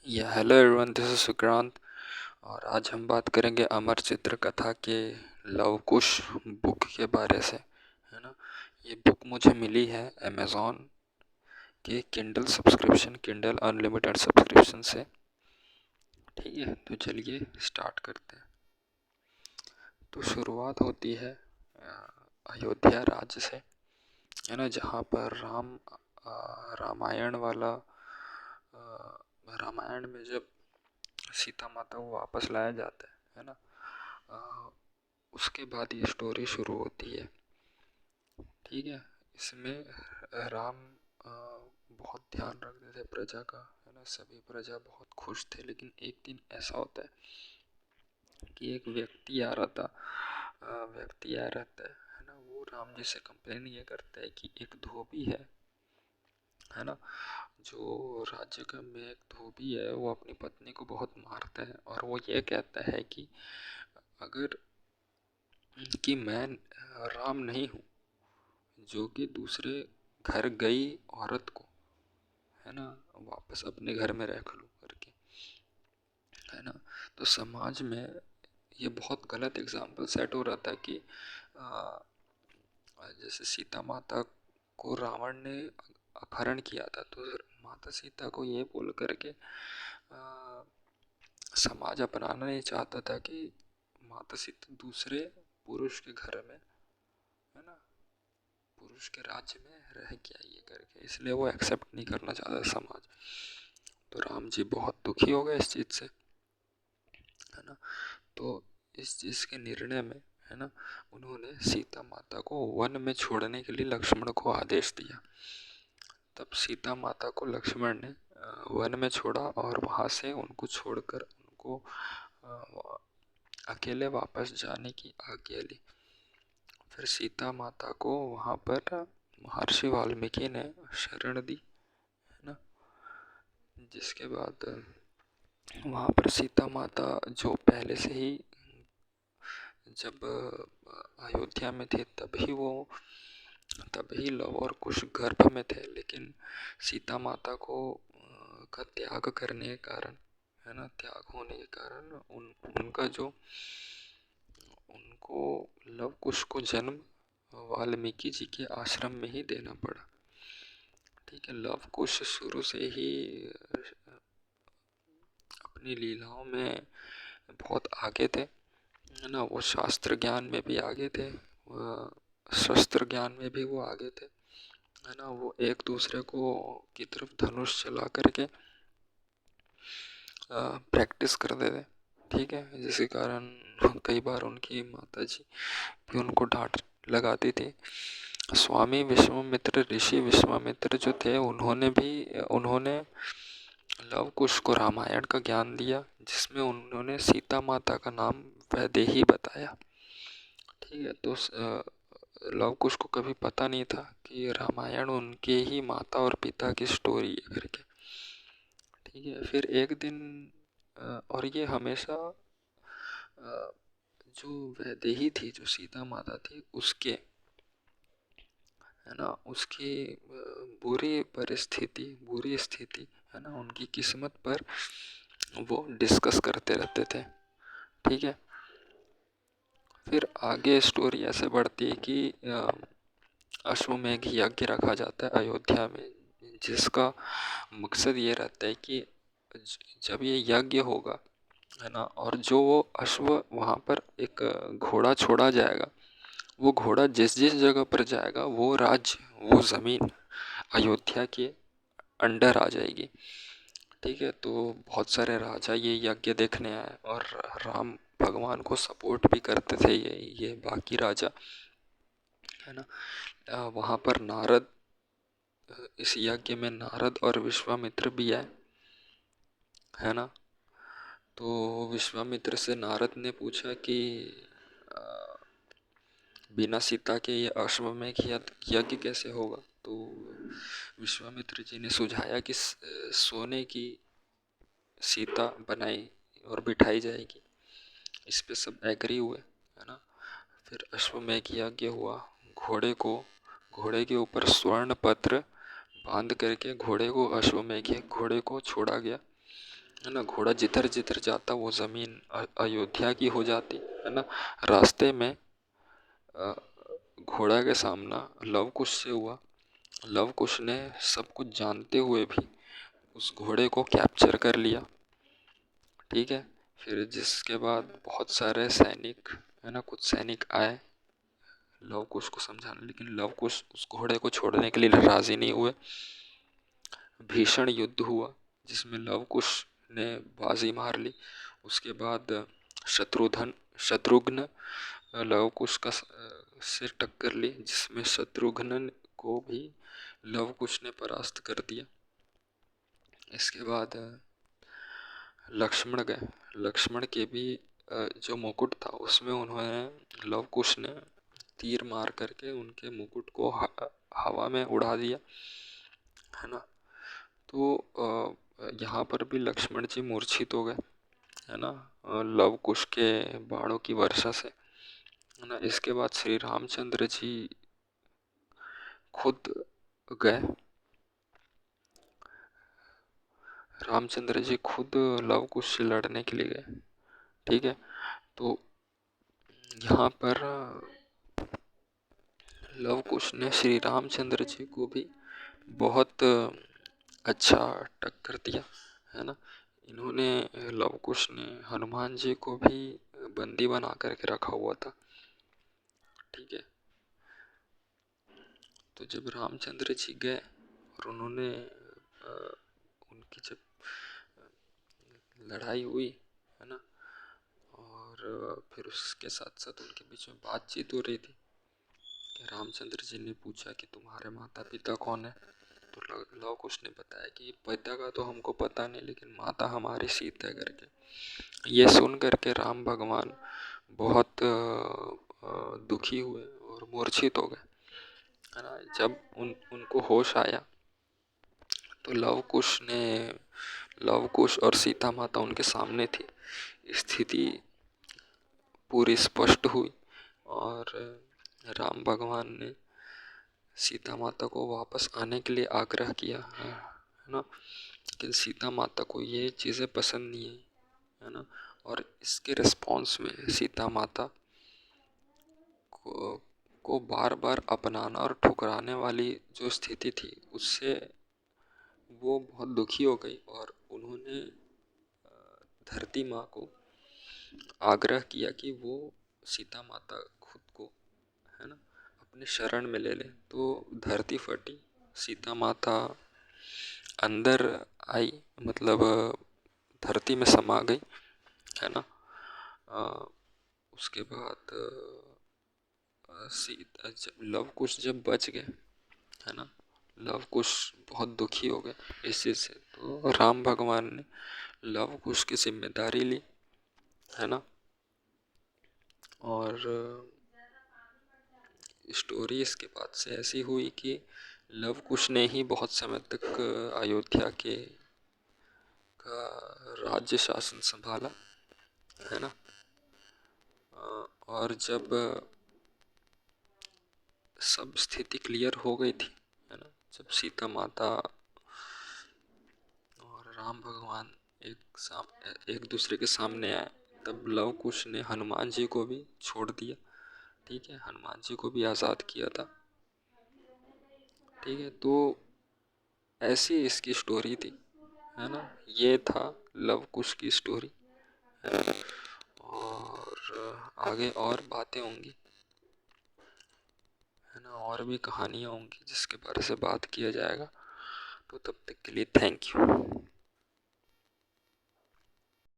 या hello everyone, this is सुक्रांत। और आज हम बात करेंगे अमर चित्र कथा के लव कुश बुक के बारे से, है ना। ये बुक मुझे मिली है अमेज़ॉन के किंडल अनलिमिटेड सब्सक्रिप्शन से। ठीक है, तो चलिए स्टार्ट करते हैं। तो शुरुआत होती है अयोध्या राज्य से, है ना, जहाँ पर रामायण वाला रामायण में जब सीता माता को वापस लाया जाता है ना। अ, उसके बाद ये स्टोरी शुरू होती है। ठीक है, इसमें राम बहुत ध्यान रखते थे प्रजा का, है ना। सभी प्रजा बहुत खुश थे, लेकिन एक दिन ऐसा होता है कि एक व्यक्ति आ रहता है ना। वो राम जी से कंप्लेन ये करता है कि एक धोबी है ना, जो राज्य का में एक धोबी है, वो अपनी पत्नी को बहुत मारता है। और वो ये कहता है कि अगर कि मैं राम नहीं हूँ जो कि दूसरे घर गई औरत को, है ना, वापस अपने घर में रख लूँ करके, है ना। तो समाज में ये बहुत गलत एग्जाम्पल सेट हो रहा था कि आ, जैसे सीता माता को रावण ने अपहरण किया था, तो माता सीता को ये बोल करके समाज अपनाना नहीं चाहता था कि माता सीता दूसरे पुरुष के घर में, है ना, पुरुष के राज्य में रह के आई है करके, इसलिए वो एक्सेप्ट नहीं करना चाहता समाज। तो राम जी बहुत दुखी हो गए इस चीज़ से, है ना। तो इस चीज़ के निर्णय में, है ना, उन्होंने सीता माता को वन में छोड़ने के लिए लक्ष्मण को आदेश दिया। तब सीता माता को लक्ष्मण ने वन में छोड़ा और वहाँ से उनको छोड़कर उनको अकेले वापस जाने की आज्ञा ली। फिर सीता माता को वहाँ पर महर्षि वाल्मीकि ने शरण दी, है ना। जिसके बाद वहाँ पर सीता माता जो पहले से ही जब अयोध्या में थे तभी लव और कुश गर्भ में थे, लेकिन सीता माता को का त्याग करने के कारण, है ना, त्याग होने के कारण उनका जो उनको लव कुश को जन्म वाल्मीकि जी के आश्रम में ही देना पड़ा। ठीक है, लव कुश शुरू से ही अपनी लीलाओं में बहुत आगे थे, है ना। वो शास्त्र ज्ञान में भी आगे थे, शस्त्र ज्ञान में भी वो आगे थे, है ना। वो एक दूसरे को की तरफ धनुष चला करके प्रैक्टिस करते थे। ठीक है, जिसके कारण कई बार उनकी माता जी भी उनको डांट लगाती थी। स्वामी विश्वामित्र, ऋषि विश्वामित्र जो थे, उन्होंने लव कुश को रामायण का ज्ञान दिया, जिसमें उन्होंने सीता माता का नाम वैदेही बताया। ठीक है, तो लव कुश को कभी पता नहीं था कि रामायण उनके ही माता और पिता की स्टोरी है करके। ठीक है, फिर एक दिन और ये हमेशा जो वैदेही थी, जो सीता माता थी, उसके, है ना, उसकी बुरी स्थिति, है ना, उनकी किस्मत पर वो डिस्कस करते रहते थे। ठीक है, फिर आगे स्टोरी ऐसे बढ़ती है कि अश्वमेघ यज्ञ रखा जाता है अयोध्या में, जिसका मकसद ये रहता है कि जब ये यज्ञ होगा, है ना, और जो वो अश्व वहाँ पर एक घोड़ा छोड़ा जाएगा, वो घोड़ा जिस जिस जगह पर जाएगा वो राज्य, वो ज़मीन अयोध्या के अंडर आ जाएगी। ठीक है, तो बहुत सारे राजा ये यज्ञ देखने आए और राम भगवान को सपोर्ट भी करते थे ये बाकी राजा, है ना। वहाँ पर इस यज्ञ में नारद और विश्वामित्र भी आए, है ना। तो विश्वामित्र से नारद ने पूछा कि अ, बिना सीता के ये अश्वमेध यज्ञ कैसे होगा। तो विश्वामित्र जी ने सुझाया कि सोने की सीता बनाई और बिठाई जाएगी। इस पे सब एग्री हुए, है ना। फिर अश्वमेध यज्ञ हुआ। घोड़े के ऊपर स्वर्ण पत्र बांध करके घोड़े को छोड़ा गया, है ना। घोड़ा जिधर जिधर जाता वो ज़मीन अयोध्या की हो जाती, है ना। रास्ते में अ, घोड़ा के सामना लव कुश से हुआ। लव कुश ने सब कुछ जानते हुए भी उस घोड़े को कैप्चर कर लिया, ठीक है। फिर जिसके बाद बहुत सारे सैनिक, है ना, कुछ सैनिक आए लव कुश को समझाने, लेकिन लव कुश उस घोड़े को छोड़ने के लिए राजी नहीं हुए। भीषण युद्ध हुआ जिसमें लव कुश ने बाजी मार ली। उसके बाद शत्रुघ्न लव कुश का से टक्कर ली, जिसमें शत्रुघ्न को भी लव कुश ने परास्त कर दिया। इसके बाद लक्ष्मण गए। लक्ष्मण के भी जो मुकुट था उसमें उन्होंने लव कुश ने तीर मार करके उनके मुकुट को हवा में उड़ा दिया, है ना। तो यहाँ पर भी लक्ष्मण जी मूर्छित हो गए, है ना, लव कुश के बाणों की वर्षा से, है ना। इसके बाद श्री रामचंद्र जी खुद गए। रामचंद्र जी खुद लव कुश से लड़ने के लिए गए, ठीक है। तो यहाँ पर लव कुश ने श्री रामचंद्र जी को भी बहुत अच्छा टक्कर दिया, है ना। इन्होंने लव कुश ने हनुमान जी को भी बंदी बना करके रखा हुआ था, ठीक है। तो जब रामचंद्र जी गए और उन्होंने उनकी जब लड़ाई हुई, है ना, और फिर उसके साथ साथ उनके बीच में बातचीत हो रही थी कि रामचंद्र जी ने पूछा कि तुम्हारे माता पिता कौन है। तो लव कुश ने बताया कि पिता का तो हमको पता नहीं, लेकिन माता हमारी सीता है करके। ये सुन करके राम भगवान बहुत दुखी हुए और मूर्छित हो गए, है ना। जब उनको होश आया तो लव कुश और सीता माता उनके सामने थी। स्थिति पूरी स्पष्ट हुई और राम भगवान ने सीता माता को वापस आने के लिए आग्रह किया, है ना। लेकिन सीता माता को ये चीज़ें पसंद नहीं है ना। और इसके रिस्पॉन्स में सीता माता को बार बार अपनाना और ठुकराने वाली जो स्थिति थी उससे वो बहुत दुखी हो गई और उन्होंने धरती माँ को आग्रह किया कि वो सीता माता खुद को, है ना, अपने शरण में ले ले। तो धरती फटी, सीता माता अंदर आई, मतलब धरती में समा गई, है ना। उसके बाद सीता जब लव कुश जब बच गए, है ना, लव कुश बहुत दुखी हो गए इस चीज़ से। तो राम भगवान ने लव कुश की जिम्मेदारी ली, है ना। और स्टोरी इसके बाद से ऐसी हुई कि लव कुश ने ही बहुत समय तक अयोध्या के का राज्य शासन संभाला, है ना। और जब सब स्थिति क्लियर हो गई थी, है ना, जब सीता माता और राम भगवान एक दूसरे के सामने आए, तब लव कुश ने हनुमान जी को भी छोड़ दिया, ठीक है, हनुमान जी को भी आज़ाद किया था, ठीक है। तो ऐसी इसकी स्टोरी थी, है ना। ये था लव कुश की स्टोरी, है ना। और आगे और बातें होंगी, है ना, और भी कहानियाँ होंगी जिसके बारे से बात किया जाएगा। तो तब तक के लिए थैंक यू।